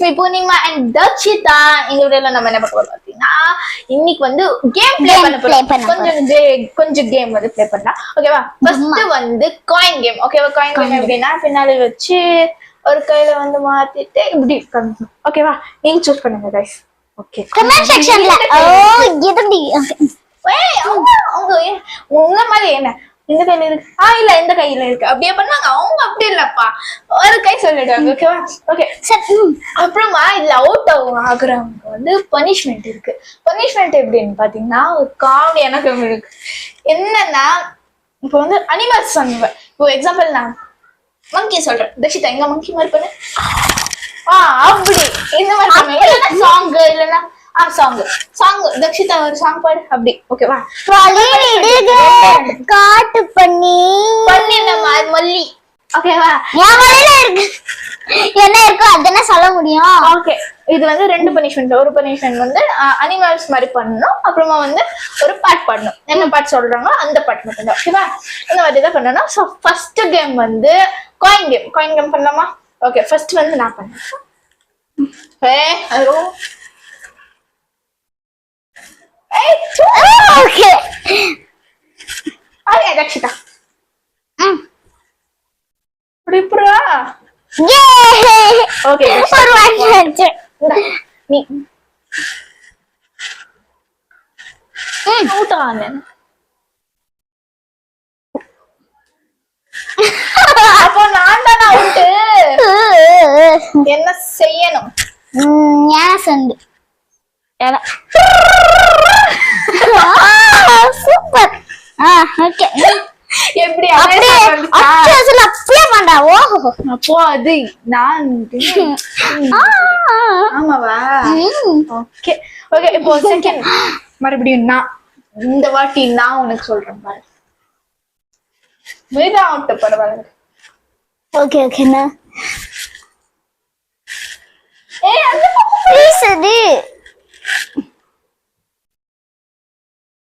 It's me Poornima and Dakshita. இந்த வீடியோல நம்ம என்ன பார்க்க போறோம் பாத்தீங்கன்னா, இன்னைக்கு வந்து கேம் ப்ளே பண்ண போறோம். கொஞ்சம் கேம் வந்து ப்ளே பண்ணலாம். ஓகேவா? ஃபர்ஸ்ட் வந்து காயின் கேம். ஓகேவா? காயின் கேம் எப்படின்னா, பின்னாடி வச்சு ஒரு கையில வந்து மாத்திட்டு இப்படி பண்ணணும். ஓகேவா? நீங்க சூஸ் பண்ணுங்க गाइस. ஓகே, கமெண்ட் செக்ஷன்ல எதுடி உங்க மாதிரி என்ன இந்த கையில இருக்கு, இல்ல இந்த கையில இருக்கு அப்படியே பண்ணாங்க. அவங்க அப்படி இல்லப்பா, ஒரு கை சொல்லிடுவாங்க. ஓகேவா? ஓகே, அப்புறமா இதுல அவுட் ஆகுறவங்க வந்து பனிஷ்மெண்ட் இருக்கு. பனிஷ்மெண்ட் எப்படின்னு பாத்தீங்கன்னா, ஒரு காமெடியான கேம் இருக்கு. என்னன்னா, இப்போ வந்து அனிமல்ஸ் சொல்லுவேன். இப்போ எக்ஸாம்பிள் நான் மங்கி சொல்றேன். தக்ஷிதா எங்க மங்கி மாதிரி பண்ணு. அப்படி இந்த மாதிரி பண்ணுங்க. இல்லைன்னா சாங், இல்லைன்னா சாங் தக்ஷிதா ஒரு சாங் பாடு அப்படி. ஓகேவா? காட்டு பண்ணி நம்ம மல்லி. ஓகேவா? இருக்கு என்ன இருக்கோ அதென்ன சொல்ல முடியும். ஓகே, இது வந்து ரெண்டு பனிஷ்மெண்ட். ஒரு பனிஷ்மெண்ட் வந்து அனிமல்ஸ் மாதிரி பண்ணணும், அப்புறமா வந்து ஒரு பாட்டு பாடணும். என்ன பாட்டு சொல்றாங்களோ அந்த பாட்டு மட்டும். ஓகேவா? இந்த மாதிரி தான் பண்ணணும். ஸோ ஃபர்ஸ்ட் கேம் வந்து காயின் கேம். காயின் கேம் பண்ணலாமா? ஓகே, ஃபர்ஸ்ட் வந்து நான் பண்ணேன். ஓகே ஓகே தக்ஷிதா புரியுதா? ஓகே, ஒரு வாட்டி நீ அவுட் ஆனே. அப்போ நான் தான அவுட். என்ன செய்யணும்? சண்டு சூப்பர். ஓகே, எப்படி அப்படியே பண்ணா? ஓஹோ, அப்போ அது நான் ஆமாவா? ஓகே ஓகே, இப்போ செகண்ட் மறுபடியும் நான் இந்த வாட்டி நான் உனக்கு சொல்றேன் பாரு. மீதா அவுட் பரவாயில்ல. ஓகே ஓகே நான் அந்த ப்ளீஸ் அது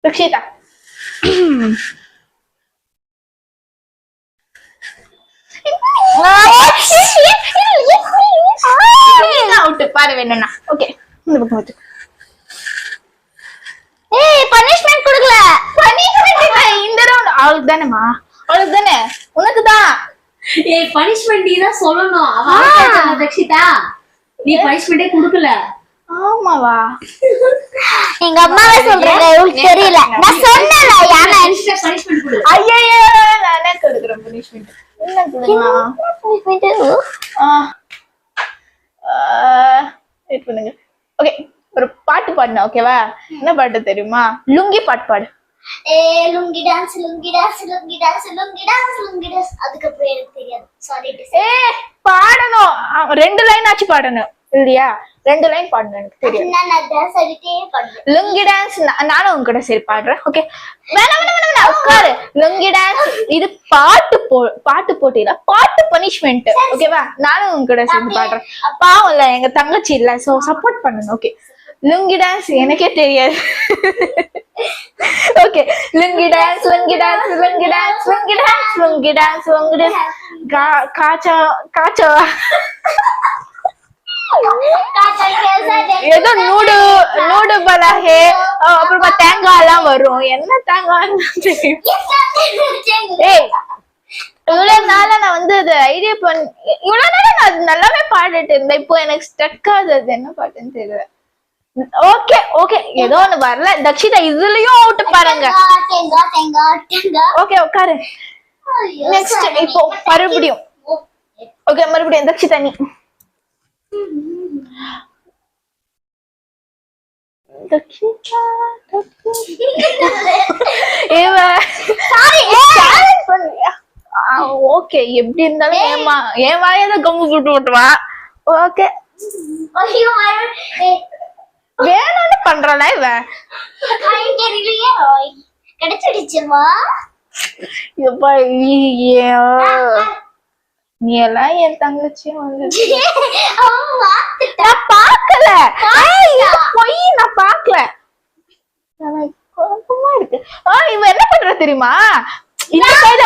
ரக்ஷிதா அவுட் பாரு வேணும்னா. ஓகே, இந்த பக்கம் வந்து பனிஷ்மெண்ட் கொடுக்கல. பனிஷ்மெண்ட் இந்த ரவுண்ட் அவளுக்கு தானேமா? அவளுக்கு தானே? உனக்கு தான். பனிஷ்மெண்ட் நீ தான் சொல்லணும். அவ தக்ஷிதா நீ பனிஷ்மெண்டே கொடுக்கல. ஆமாவா? எங்க அம்மாவே சொல்றாங்க, உங்களுக்கு தெரியல. நான் சொன்னல யானை பனிஷ்மெண்ட் கொடு. ஐயோ, நானே கொடுக்குறேன் பனிஷ்மெண்ட். என்ன கொடுமா? வெயிட் பண்ணுங்க. ஓகே, ஒரு பாட்டு பாடுனா. ஓகேவா? என்ன பாட்டு தெரியுமா? லுங்கி பாட்டு பாடு. Lungi dance lungi dance lungi dance lungi dance lungi dance. அதுக்கப்புறம் எனக்கு தெரியாது, சாரி. பாடணும். 2 லைன் ஆச்சு பாடணும் இல்லையா? 2 லைன் பாடணும். எனக்கு தெரியும். நான் டான்ஸ் ஆடிட்டே பாடுறேன். லுங்கி டான்ஸ் நானும் உங்க கூட சரி பாடுறேன். ஓகே, வேணாம் உட்காரு. லுங்கி டான்ஸ் இது பாட்டு போட்டியில பாட்டு பனிஷ்மெண்ட். ஓகேவா? நானும் உங்க கூட சேர்ந்து பாடுறேன். பாவம் இல்ல, எங்க தங்கச்சி இல்ல, சோ சப்போர்ட் பண்ணணும். ஓகே, லுங்கி டான்ஸ் எனக்கே தெரியாது. Okay, lungi dance lungi dance lungi dance lungi dance lungi dance lungi dance காச்சா ஏதோ நூடு பலஹே, அப்புறமா தேங்காய் எல்லாம் வரும். என்ன தேங்காய் தெரியும்? இவ்வளவு நாள நான் வந்து அது ஐடியா இவ்வளவு நாள நான் நல்லாவே பாடிட்டு இருந்தேன். இப்போ எனக்கு ஸ்டக் ஆகுது, என்ன பாட்டுன்னு தெரியல. ஓகே ஓகே, ஏதோ ஒண்ணு வரல. தக்ஷிதா இதுலயும் அவுட் பாருங்க. ஓகே, உட்காரு. நெக்ஸ்ட் இப்போ மறுபடியும். ஓகே, மறுபடியும் தக்ஷிதா நீ. தக்ஷிதா ஓகே, எப்படி இருந்தாலும் என் வாயாத கம்பு போட்டு விட்டுவா. ஓகே, வேணும்னு பண்றா இவ. கிடைச்சிடுச்சுமா? நீ எல்லாம் என் தங்கச்சியும் வந்து நான் பாக்கல. போய் நான் பாக்கல. குழப்பமா இருக்கு. இவ என்ன பண்ற தெரியுமா? இந்த கையில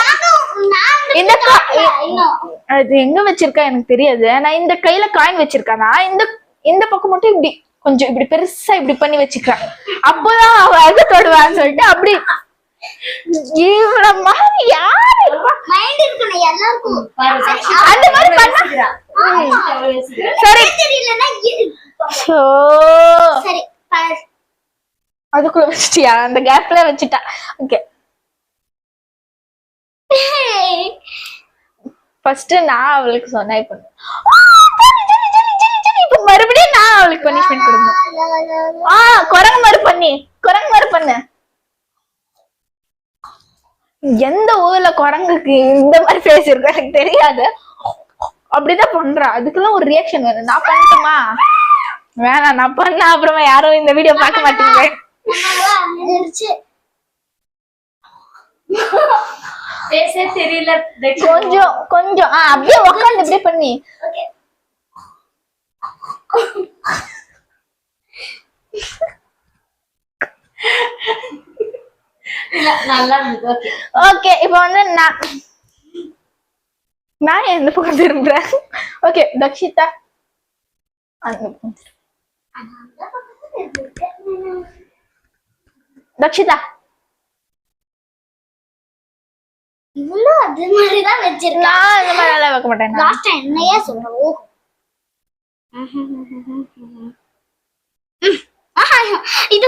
அது எங்க வச்சிருக்கா எனக்கு தெரியாது. நான் இந்த கையில காயின் வச்சிருக்கானா, இந்த இந்த பக்கம் மட்டும் இப்படி கொஞ்சம் இப்படி பெருசா இப்படி பண்ணி வச்சுக்கிறான். அப்பதான் அவ அது தொடுவான்னு சொல்லிட்டு அப்படி இவ்வளவு மாதிரி யாரு இருப்பா? மைண்ட் இருக்கணும் எல்லாருக்கும். அந்த மாதிரி பண்ணா சரி தெரியலன்னா சோ சரி பாரு. அதுக்குள்ள வச்சிட்டியா? அந்த கேப்ல வச்சுட்டா. ஓகே ஃபர்ஸ்ட் நான் அவளுக்கு சொன்னா இப்ப இப்ப மறுபடியும் நான் அவளுக்கு பனிஷ்மெண்ட் கொடுக்கணும். குரங்கு மாதிரி பண்ணு. எந்த ஊர்ல குரங்குக்கு இந்த மாதிரி ஃபேஸ் இருக்கு எனக்கு தெரியாது. அப்படிதான் பண்றா. அதுக்கெல்லாம் ஒரு ரியாக்ஷன் வேணும். நான் பண்ணட்டுமா? வேணாம், நான் பண்ண அப்புறமா யாரும் இந்த வீடியோ பார்க்க மாட்டீங்க. பேசே தெரியல. கொஞ்சம் அப்படியே உட்காந்து இப்படியே பண்ணி நல்லா இருந்தது. ஓகே இப்போ வந்து நான் எந்த பக்கம் திரும்புறேன்? ஓகே தக்ஷிதா தக்ஷிதா இவ்வளவு அது மாதிரிதான் வச்சிருக்கேன். நான் இந்த மாதிரி எல்லாம் வைக்க மாட்டேன். லாஸ்ட் என்னையா சொல்றேன்? ஓ இது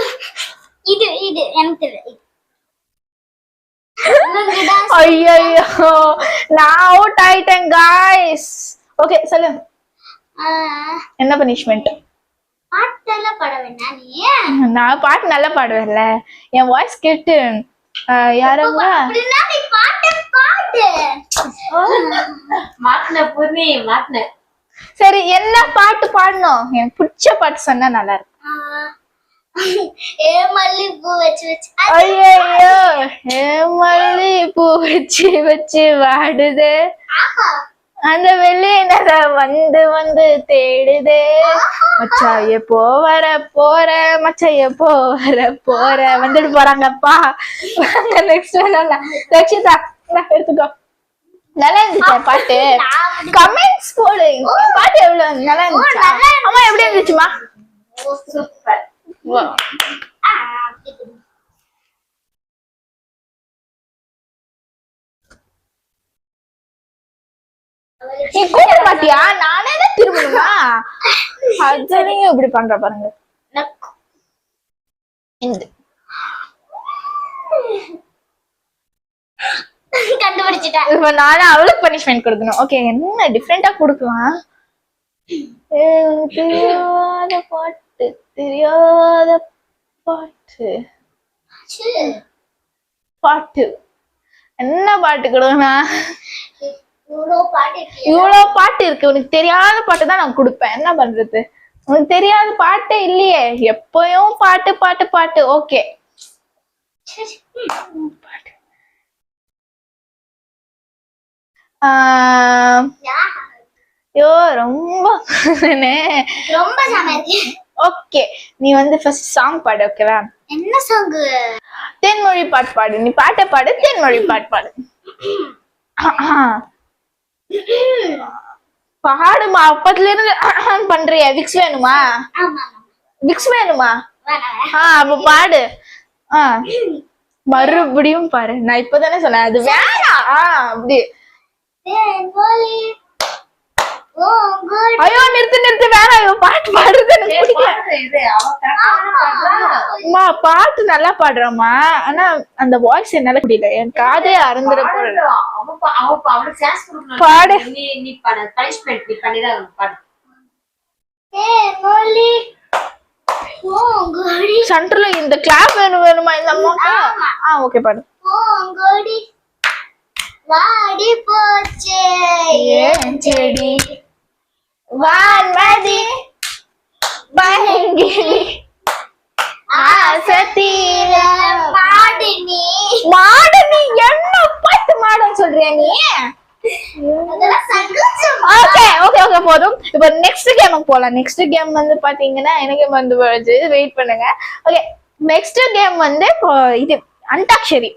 இது இது எனக்கு தெரியும். ஐயோ நான் அவுட் ஆயிட்டேன் गाइस. ஓகே சொல்லு என்ன பனிஷ்மென்ட்? பாட்டெல்லாம் பாட வேண்டாம் நீ. நான் பாட்டு நல்லா பாடுவேன்ல. என் வாய்ஸ் கேட்டு யாரங்க அப்படினா நீ பாட்டு பாடு. மாட்ன பூர்ணி மாட்ன. சரி என்ன பாட்டு பாடணும்? எனக்கு பிடிச்ச பாட்டு சொன்னா நல்லா இருக்கும். ஏ மல்லி பூ வச்சு வச்சு ஐயோ ஏ மல்லி பூ வச்சு வச்சு வாடுதே அந்த வெள்ளினத வந்து வந்து தேடுதே மச்சாய போற மச்சாய போற வந்துட்டு போறாங்கப்பா. நெக்ஸ்ட் ரக்ஷிதா எடுத்துக்கோ. நல்லா இருந்துச்சு பாட்டு. கமெண்ட்ஸ் போடு. பாட்டு எவ்வளவு நல்லா இருந்துச்சு? அம்மா எப்படி இருந்துச்சுமா? சூப்பர். நீ கூட பாத்தியா? நானே தான் திரும்பணுமா? அஜனையும் இப்படி பண்ற பாருங்க. கண்டுபிடிச்சிட்டேன். இப்ப நானும் அவளுக்கு பனிஷ்மெண்ட் கொடுக்கணும். ஓகே என்ன டிஃப்ரெண்டா கொடுக்கலாம்? தெரியாத பாட்டு என்ன பாட்டு கொடுக்கணும்? இவ்வளவு பாட்டு இருக்கு. உனக்கு தெரியாத பாட்டு தான் நான் கொடுப்பேன். என்ன பண்றது? உனக்கு தெரியாத பாட்டே இல்லையே. எப்பயும் பாட்டு பாட்டு பாட்டு. ஓகே ஐயோ ரொம்ப ரொம்ப சமையல். ஓகே நீ வந்து ஃபர்ஸ்ட் சாங் பாடு. ஓகேவா? என்ன சாங்? தென்மொழி பாட்டு பாடு. நீ பாட்டை பாடு, தென்மொழி பாட்டு பாடு. பாடுமா. அப்பத்துல இருந்து பண்றியா? விக்ஸ் வேணுமா? விக்ஸ் வேணுமா? அப்ப பாடு. மறுபடியும் பாரு. நான் இப்பதானே சொன்னேன் அது வேணாம். அப்படி ஐயோ நிறுத்து வேணாம். பாட்டு பாடுறது எனக்கு பிடிக்கல. பாட்டு நல்லா பாடுறமா. ஆனா அந்த வாய்ஸ் என்னால முடியல. என் காதே அறந்துட போறது. பாடு. சென்டர்ல இந்த கிளாப் வேணுமா இந்த அம்மாக்கு? ஓகே பாடு. வாடி போச்சே ஏன் செடி வான்மதி பயங்கிலி ஆசத்தீர மாடு நீ என்ன பாட்டு மாடுன்னு சொல்றியா நீ? அதெல்லாம் சந்தோஷம். ஓகே போதும். இப்போ நெக்ஸ்ட் கேமுக்கு போலாம். நெக்ஸ்ட் கேம் வந்து பாத்தீங்கன்னா எனக்கு வந்து வெயிட் பண்ணுங்க. ஓகே நெக்ஸ்ட் கேம் வந்து இது அந்தாக்ஷரி.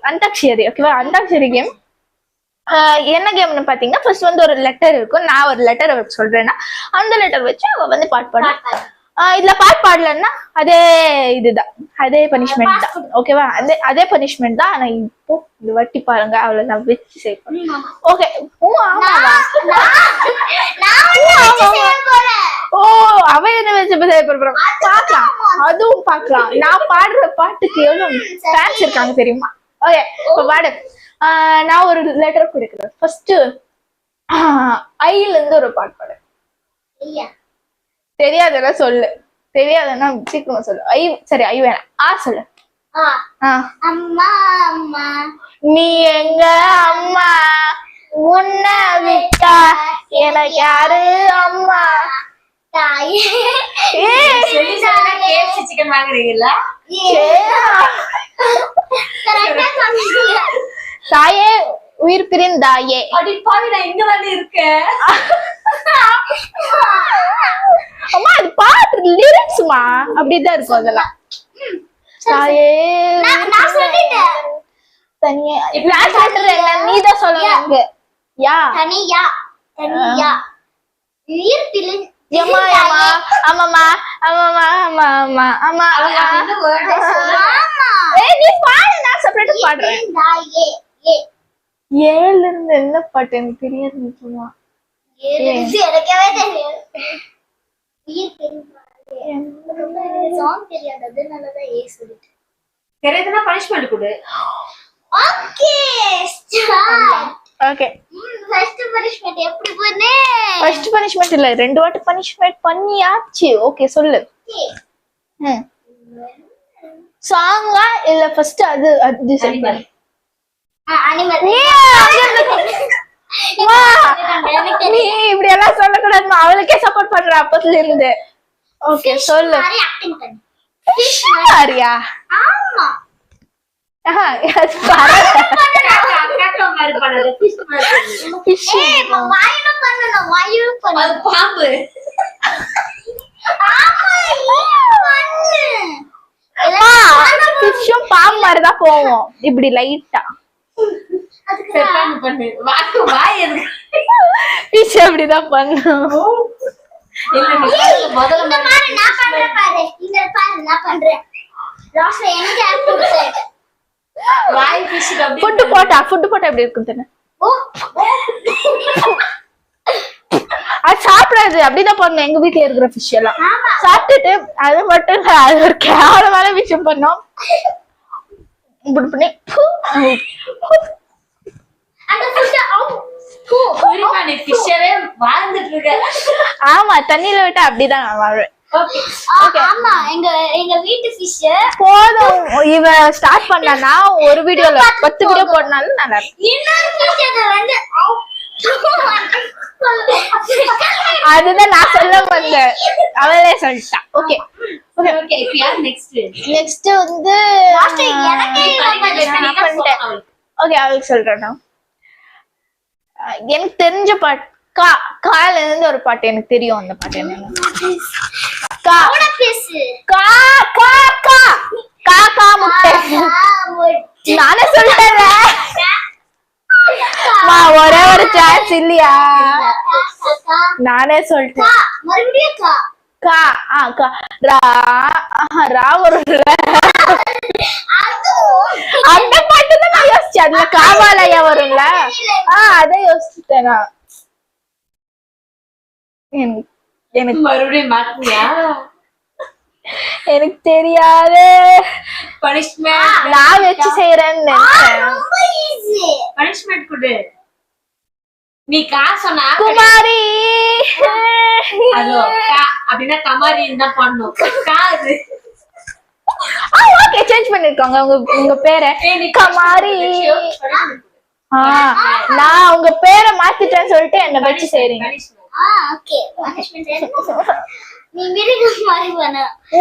ஓகேவா? அந்தாக்ஷரி கேம் என்ன கேம்னு பாத்தீங்கன்னா ஃபர்ஸ்ட் வந்து ஒரு லெட்டர் இருக்கும். நான் ஒரு லெட்டர் சொல்றேன்னா அந்த லெட்டர் வச்சு அவ வந்து பாட்டு பாடு. இதுல பாட்டு பாடலன்னா அதே இதுதான், அதே பனிஷ்மெண்ட் தான். ஓகேவா? அதே பனிஷ்மெண்ட் தான். ஆனா இப்போ இந்த வாட்டி பாருங்க, அவளை நான் வச்சு செய்வேன். ஓகே. ஓ, அவ என்ன வச்சு செய்ய போறோம் பாக்கலாம், அதுவும் பாக்கலாம். நான் பாடுற பாட்டுக்கு எவ்வளவு ஃபேன்ஸ் இருக்காங்க தெரியுமா? ஓகே, இப்ப பாடு. நான் ஒரு லெட்டர் கொடுக்குறேன். ஃபர்ஸ்ட் ஐல இருந்து ஒரு பாட்டு பாடு. தெரியாதுன்னா சொல்லு, தெரியாதுன்னா சீக்கிரமா சொல்லு. சரி, ஐ வேணாம், சொல்லு. அம்மா அம்மா நீ எங்க அம்மா, உன்னை விட்டா எனக்கு யாரு அம்மா? தாயே சிக்கன் வாங்குறீங்களா? தாயே உயிர் பிரிந்தாயே. அப்படி பாவி, நான் இங்க வந்து இருக்கேன். அம்மா அது பாட்டு லிரிக்ஸ்மா அப்படிதான் இருக்கும். அதெல்லாம் தாயே நான் சொல்லிட்டேன். தனியே என்ன நீதான் சொல்லணும். யா தனியா தனியா உயிர் பிரிந்து யம்மா யம்மா அம்மா அம்மா அம்மா அம்மா அம்மா நீ பாடு, நான் செப்பரேட்டா பாடுறேன். ஏழுல இருந்து என்ன பாட்டு எனக்கு தெரியாது. சும்மா எனக்கவே தெரியாது. உயிர் சாங் தெரியாது, அதனாலதான் ஏ சொல்லிட்டேன். தெரியாதுன்னா பனிஷ்மெண்ட் கொடு. Okay start. Okay, first punishment எப்படி பண்ணே? ஃபர்ஸ்ட் பனிஷ்மென்ட் இல்ல, 2 வாட்டி பனிஷ்மென்ட் பண்ணியாச்சு. ஓகே சொல்லு. சாங்கா இல்ல ஃபர்ஸ்ட் அது டிசைட் பண்ணு. அனிமல். நீ இப்படி எல்லாம் சொல்லக்கூடாது, அவளுக்கே சப்போர்ட் பண்ற அப்பத்துல இருந்து. ஓகே சொல்லு. மாதிரி ஆக்டிங் பண்ணு. ஃபிஷ் மாதிரியா? ஆமா. வாயும் பண்ணணும், வாயும் பண்ணணும். பாம்பு. ஃபிஷ்ஷும் பாம்பு மாதிரிதான் போவோம், இப்படி லைட்டா. ஃபிஷ் அப்படிதான் பண்ணும். ஃபுட் போட்டா எப்படி இருக்கும் தானே? அது சாப்பிடாது, அப்படிதான் பண்ணும். எங்க வீட்டுல இருக்கிற ஃபிஷ் எல்லாம் சாப்பிட்டுட்டு அது மட்டும் இல்ல, அது ஒரு கேவலமான விஷயம் பண்ணோம். இப்படி பண்ணி ஆமா, தண்ணியில விட்டா அப்படிதான் நான் வாழ்வேன். ஆமா, எங்க வீட்டு ஃபிஷ் போதும். இவ ஸ்டார்ட் பண்ணனா ஒரு வீடியோல 10 வீடியோ போடனாலும் நல்லா இருக்கும். இன்னொரு ஃபிஷ் அது வந்து அதுதான் நான் சொல்ல வந்தேன், அவளே சொல்லிட்டா. ஓகே ஓகே ஓகே, இப்போ யார் நெக்ஸ்ட் வந்து ஓகே, அவளுக்கு சொல்றேன். எனக்கு தெரிஞ்ச பாட்டு கால இருந்து ஒரு பாட்டு எனக்கு தெரியும். அந்த பாட்டு என்ன? நானே சொல்லிட்டேன். ஒரே ஒரு சான்ஸ் இல்லையா? நானே சொல்லிட்டேன். அந்த பாட்டு தான் நான் யோசிச்சேன். அதுல காவாலயா வரும்ல, அதை யோசிச்சுட்டேன் நான். எனக்கு மறுபடியும் மாட்டியா? எனக்கு தெரியாது. பனிஷ்மென்ட் நான் வச்சு செய்யறேன்னு நினைச்சேன். பனிஷ்மென்ட் கொடு. நீ கா சொன்னா குமாரி. ஹலோ அப்படினா கமாரின்னு தான் பண்ணனும். கா அது. ஓகே, சேஞ்ச் பண்ணிருக்காங்க உங்க பேரை கமாரி. நான் உங்க பேரை மாத்திட்டேன்னு சொல்லிட்டு என்ன வச்சு செய்றீங்க. ஓகே, பனிஷ்மென்ட் என்ன? நீ மிருகம் மாதிரி பண்ண.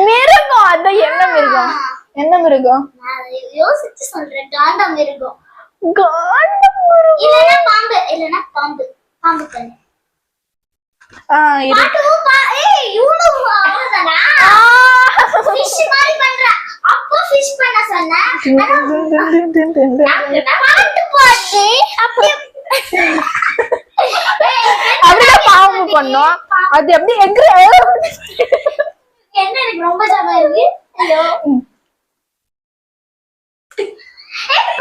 மிருகம்? அது என்ன மிருகம்? என்ன மிருகம்? நான் யோசிச்சு சொல்றேன். காண்ட மிருகம். காண்ட மிருகம் இல்லனா பாம்பு, இல்லனா பாம்பு. பாம்பு பண்ணு. இது ஏய் யூனோ அவதானா? ஃபிஷ் மாதிரி பண்ற. அப்போ ஃபிஷ் பண்ண சொன்னா. பாட்டு பாடு. அப்படியே பாம்பு பண்ணோம். அது எப்படி எக்ர என்ன எனக்கு ரொம்ப ஜாபா இருக்கு ஐயோ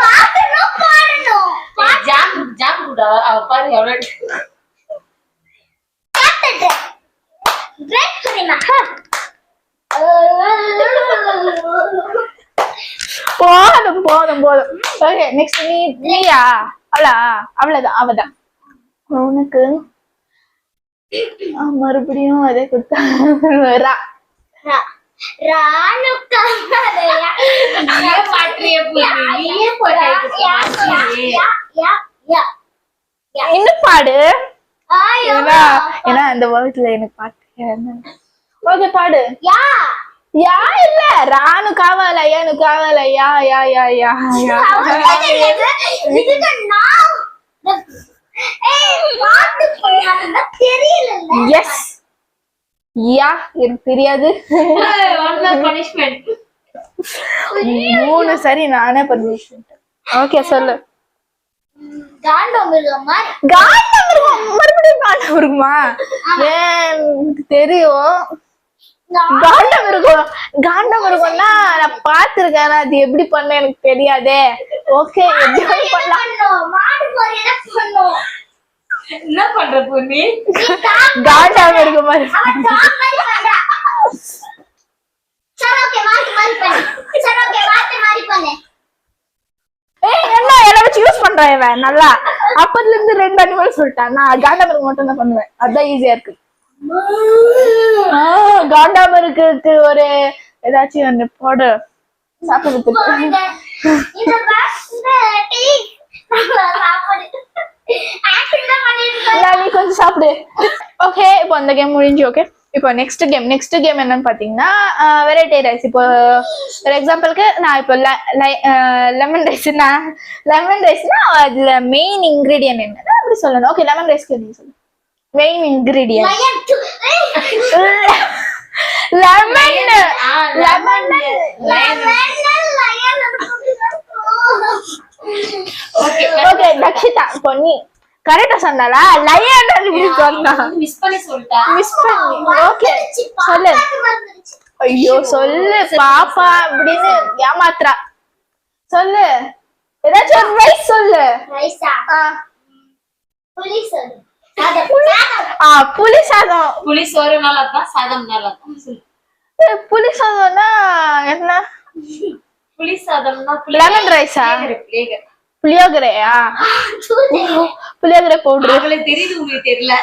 பாடணும் ஜாம் கூட அவ பாரு எவ்வளவு பிரெட் தெரியுமா போதும் போதும் போதும். ஓகே நெக்ஸ்ட் நீயா அவ்வளவுதான் அவதான் உனக்கு மறுபடியும் அதே கொடுத்தா ராணுக்காரையா நீயே மாற்றியே போடு நீயே போடு இன்னும் பாடு. ஐயோ ஏன்னா அந்த வகுத்துல எனக்கு பாட்டு. ஓகே பாடு. யா யா இல்ல ராணு காவல ஏனு காவல யா யா யா யா இதுக்கு நான் பாட்டு பண்ணாம தெரியல எஸ் யா எனக்கு தெரியாது. பனிஷ்மெண்ட் 3 சரி நானே பர்மிஷன். ஓகே சொல்லு. காண்டமிருகம் மறுபடியும் காண்டமிருகமா? எனக்கு தெரியும் காண்டமிருகம்னா நான் பாத்துருக்கேன். அது எப்படி பண்ண எனக்கு தெரியாதே. ஓகே எப்படி பண்ணலாம்? மாடு மாதிரி என்ன பண்ணும் என்ன பண்ற பொண்ணு காண்டமிருகம் மாதிரி. அவன் டாக் மாதிரி பண்றா சரி ஓகே மாத்தி மாத்தி பண்ணு என்ன எல்லாம் வச்சு யூஸ் பண்றேன் இவன் நல்லா. அப்பத்துல இருந்து 2 அனிமல் சொல்லிட்டான். நான் காண்டாமிருகம் மட்டும் தான் பண்ணுவேன். அதான் ஈஸியா இருக்கு. காண்டாமிருகத்துக்கு ஒரு ஏதாச்சும் ஒண்ணு போடு சாப்பிடுறதுக்கு. இந்த டீ சாப்பிடு நீ கொஞ்சம் சாப்பிடு. ஓகே இப்போ அந்த கேம் முடிஞ்சு. ஓகே இப்போ நெக்ஸ்ட் கேம் என்னன்னு பாத்தீங்கன்னா வெரைட்டி ரைஸ். இப்போ ஃபார் எக்ஸாம்பிளுக்கு நான் இப்போ லெமன் ரைஸ்னா அதுல மெயின் இன்கிரீடியன்ட் என்னன்னா அப்படி சொல்லணும். ஓகே லெமன் ரைஸ்க்கு நீ சொல்லு main ingredient. Okay Dakshita Ponni கரெக்டா சொன்னாலா? லயன் இப்படி சொன்னா மிஸ் பண்ணி சொல்லிட்டா. மிஸ் பண்ணி. ஓகே சொல்லு. ஐயோ சொல்லு பாப்பா அப்படின்னு ஏமாத்துறா. சொல்லு ஏதாச்சும் ஒரு ரைஸ் சொல்லு. ரைஸா புளி சாதம் புளி சாதம். புளி சோறு நல்லா தான் சாதம் நல்லா தான் சொல்லு. புளி சாதம்னா என்ன? புளி சாதம்னா லெமன் ரைஸா? புளியோகரையா? புளியோகரை பவுடர். அவளுக்கு தெரியுது உங்களுக்கு தெரியல.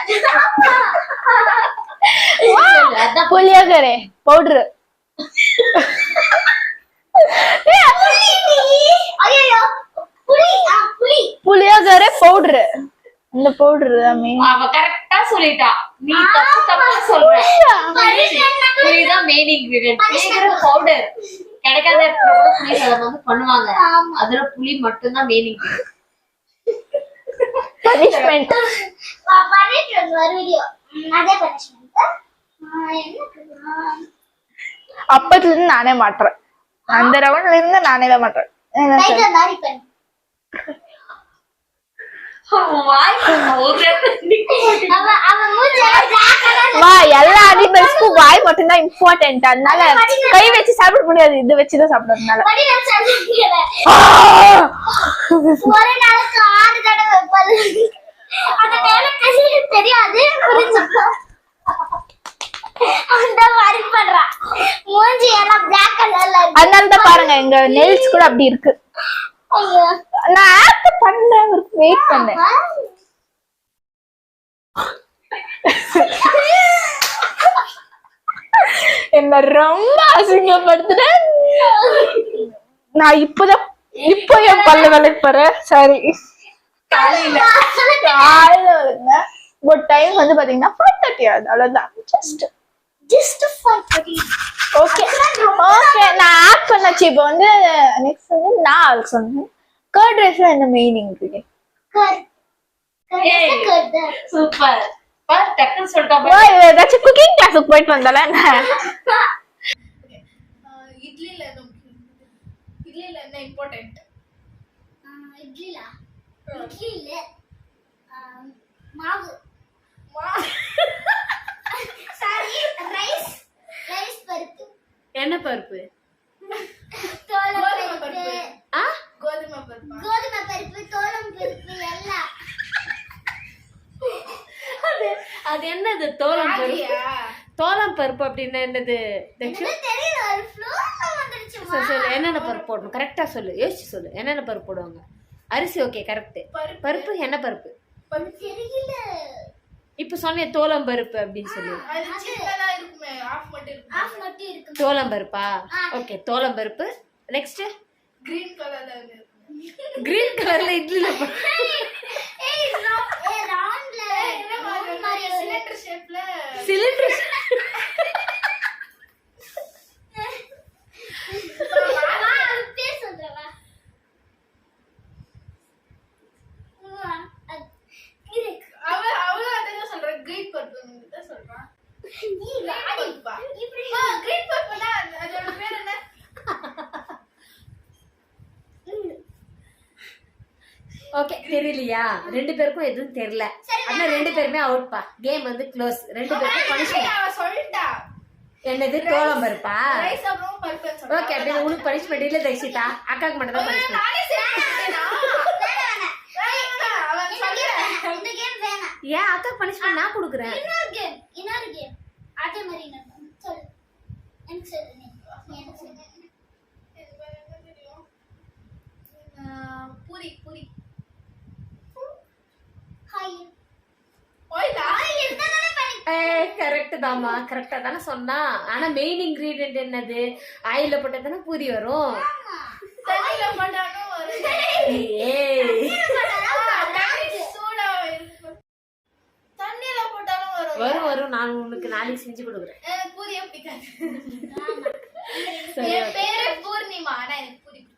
புளியோகரை பவுடர். புளியோகரை பவுடர். இந்த பவுடர் தான் அவ கரெக்டா சொல்லிட்டா. நீ தப்பா சொல்ற. புளிதான் மெயின் இன்கிரிடியன்ட். புளியோகரை பவுடர் கிடைக்காத இடத்துல கூட புளி சாதம் வந்து பண்ணுவாங்க. அதுல புளி மட்டும் தான் மெயின் இன்கிரிடியன்ட். பனிஷ்மென்ட். அப்பத்துல இருந்து நானே மாட்டுறேன். அந்த ரவுண்ட்ல இருந்து நானே தான் மாட்டுறேன். எல்லா அனிமல்ஸ்க்கும் வாய் மட்டும் தான் இம்பார்ட்டன்ட். அதனால கை வச்சு சாப்பிட முடியாது. இது வச்சுதான் சாப்பிடறதுனால ஒரு நாளுக்கு 6 தடவை தெரியாது அந்த மாதிரி பண்றா. மூஞ்சி எல்லாம் பிளாக் கலர்ல இருக்கு. அதனால தான் பாருங்க எங்க நெயில்ஸ் கூட அப்படி இருக்கு. நான் ஆக்ட் பண்றேன். வெயிட் பண்ணேன். என்ன ரொம்ப அசிங்கப்படுத்துறேன். நான் இப்போ என் பல்ல விலைக்கு போறேன். சரி காலையில பட் டைம் வந்து பாத்தீங்கன்னா 5:30 ஆகுது. அவ்வளவுதான். ஜஸ்ட் 5:30. ஓகே நான் ஆட் பண்ணாச்சு. இப்போ வந்து நெக்ஸ்ட் வந்து நான் அதுக்கு சொன்னேன் கர்ட் ரைஸ்ல என்ன மெயின் இன்கிரிடியன்ட்? சூப்பர். பாரு டக்குன்னு சொல்லிட்டா. ஏதாச்சும் குக்கிங் கிளாஸுக்கு போயிட்டு வந்தால இட்லில என்ன இம்பார்ட்டன்ட்? இட்லில மாவு சாரி ரைஸ் ரைஸ் பருப்பு என்ன பருப்பு? தோலம் கோதுமை பருப்பு பருப்பு. ஆ கோதுமை பருப்பா? கோதுமை பருப்பு தோலம் பருப்பு எல்லாம் அது என்னது தோலம் பருப்பு? ராகியா? தோலம் பருப்பு அப்படின்னா என்னது தக்ஷு? எனக்கு தெரியல ஒரு ஃப்ளோர்ல வந்துருச்சுமா சரி சொல்லு, என்னென்ன பருப்பு போடணும் கரெக்டா சொல்லு, யோசிச்சு சொல்லு. என்னென்ன பருப்பு போடுவாங்க? அரிசி ஓகே கரெக்ட். பருப்பு. பருப்பு என்ன பருப்பு? தெரியல இப்ப சொன்னேன் தோலம் பருப்பு அப்படின்னு சொல்லி. அது சின்னதா இருக்குமே, ஆஃப் மட்டும் இருக்கும். ஆஃப் மட்டும் இருக்கு தோலம் பருப்பா? ஓகே தோலம் பருப்பு. நெக்ஸ்ட் கிரீன் கலர்ல இருக்கும். கிரீன் கலர்ல இட்லில ஏய் ரவுண்ட்ல என்ன மாதிரி சிலிண்டர் ஷேப்ல சிலிண்டர். பேர் சொல்றவா அவளும் அதான் சொல்றேன், கிரீன் பர்பிள் தான் சொல்றான். கிரீன் பர்பிள் அதோட பேர் என்ன? ஓகே தெரியலையா? ரெண்டு பேருக்கும் எதுவும் தெரியல. ஆனா ரெண்டு பேருமே அவுட் பா. கேம் வந்து க்ளோஸ். ரெண்டு பேருக்கும் பனிஷ்மென்ட். அவ சொல்லிட்டா என்னது தோலம் பருப்பா? ரைஸ் அப்புறம் பர்பிள் சொல்றா. ஓகே அப்படி உனக்கு பனிஷ்மென்ட் இல்ல தக்ஷிதா, அக்காக்கு மட்டும் தான் பனிஷ்மெண்ட். நானே சேர்த்துட்டேனா? அவன் சொல்றேன். இந்த கேம் வேணாம் ஏன் அக்காக்கு பனிஷ்மெண்ட் நான் கொடுக்குறேன். இன்னொரு கேம் அதே மாதிரி நான் சொல்லு எனக்கு சொல்லு நீ எனக்கு சொல்லு பூரி பூரி ஹாய் ஓய்லா இதுதானே பண்ணி கரெக்ட் தாமா, கரெக்டா தானே சொன்னா. ஆனா மெயின் இன்கிரீடியன்ட் என்னது? ஆயில போட்டா தானே பூரி வரும். தண்ணில போட்டாலும் வரும். ஏய் தண்ணி சூடா இருக்கும். தண்ணில போட்டாலும் வரும். வரும் வரும், நான் உனக்கு நாளைக்கு செஞ்சு கொடுக்குறேன். எனக்கு பூரியே பிடிக்காது. சரி என் பேரு பூர்ணிமா, ஆனா எனக்கு பூரி பிடிக்காது.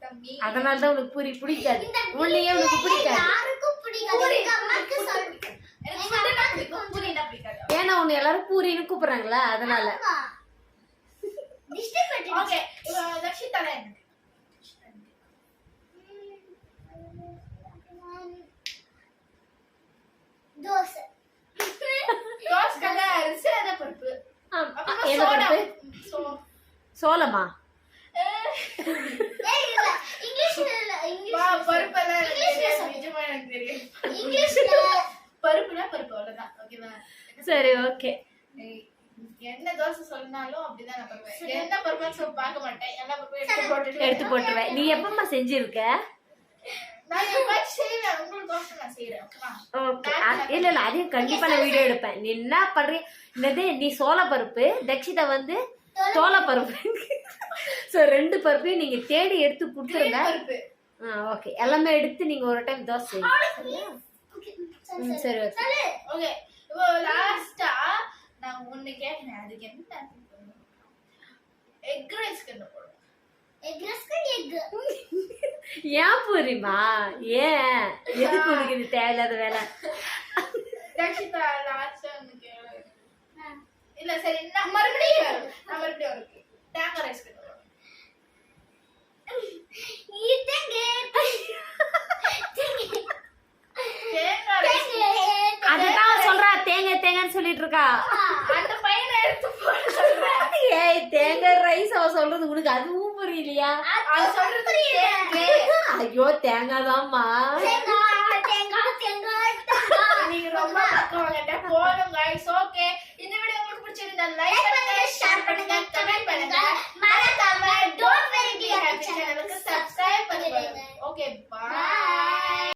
தம்பி அதனாலதான் உனக்கு பூரி பிடிக்காது. உள்ளேயே உனக்கு பிடிக்காது. யாருக்கும் பிடிக்காது எங்க அம்மாக்கு சொல்லு எனக்கு சுண்டல் பிடிக்கும், பூரினா பிடிக்காது. ஏன்னா உன்னை எல்லாரும் பூரின்னு கூப்பிடுறாங்களா அதனால. டிஸ்டர்ப் பண்ணி ஓகே, இப்போ தக்ஷிதால எனக்கு தோசை தோசை கல்ல அரிசி அத பருப்பு. அப்புறம் என்ன சோடா. பருப்பு? சோளமா? ஏய் இல்ல இங்கிலீஷ்ல இல்ல வா, இங்கிலீஷ் பருப்பெல்லாம் எனக்கு இங்கிலீஷ்ல தெரியாது. சொல்லு. நிஜமா எனக்கு தெரியும். இங்கிலீஷ்ல பருப்புனா பருப்பு அவ்வளவுதான். ஓகேவா? சரி ஓகே. ஏய், என்ன தோசை சொன்னாலும் அப்படிதான் நான் பண்ணுவேன். என்ன பருப்புன்னு சொல்லி பார்க்க மாட்டேன். எல்லா பருப்பும் எடுத்து போட்டுட்டு எடுத்து போட்டுருவேன். நீ எப்பமா செஞ்சிருக்க? நான் எப்பாச்சும் செய்வேன். உங்களுக்கு தோசை நான் செய்யறேன். ஓகேவா? ஓகே இல்ல இல்ல அதையும் கண்டிப்பா நான் வீடியோ எடுப்பேன். நீ என்ன பண்றீ? என்னது நீ சோள பருப்பு, தக்ஷிதா வந்து தோள பருப்பு. சோ ரெண்டு பருப்பையும் நீங்க தேடி எடுத்து கொடுத்துருங்க. பருப்பு. ஓகே எல்லாமே எடுத்து நீங்க ஒரு டைம் தோசை செய்யுங்க. சரி ஓகே. சொல்லு ஓகே, இப்போ லாஸ்டா நான் ஒண்ணு கேக்குறேன். அதுக்கு என்ன எக் ரைஸ் கண்ணு போடுவேன். எக் ரஸ்க்கு எக் ஏன் பூரிமா? ஏன் எதுக்கு உனக்கு இது தேவையில்லாத வேலை? தக்ஷிதா லாஸ்டா ஒண்ணு கேளு. இல்ல சரி, நான் மறுபடியும் ஒரு தேங்காய் ரைஸ் கண்ணு போடுவேன். தேங்காய் ரைஸ் அதுதான் சொல்றா, தேங்காய் தேங்காய்னு சொல்லிட்டு இருக்கா. அந்த பையனை எடுத்து போட சொல்றேன். ஏய் தேங்காய் ரைஸ் அவ சொல்றது உனக்கு அதுவும் புரியலையா? அது சொல்றது தேங்காய். ஐயோ தேங்காய் தான்மா. தேங்காய் நீங்க ரொம்ப பக்கம் வாங்கிட்ட போதுங்க.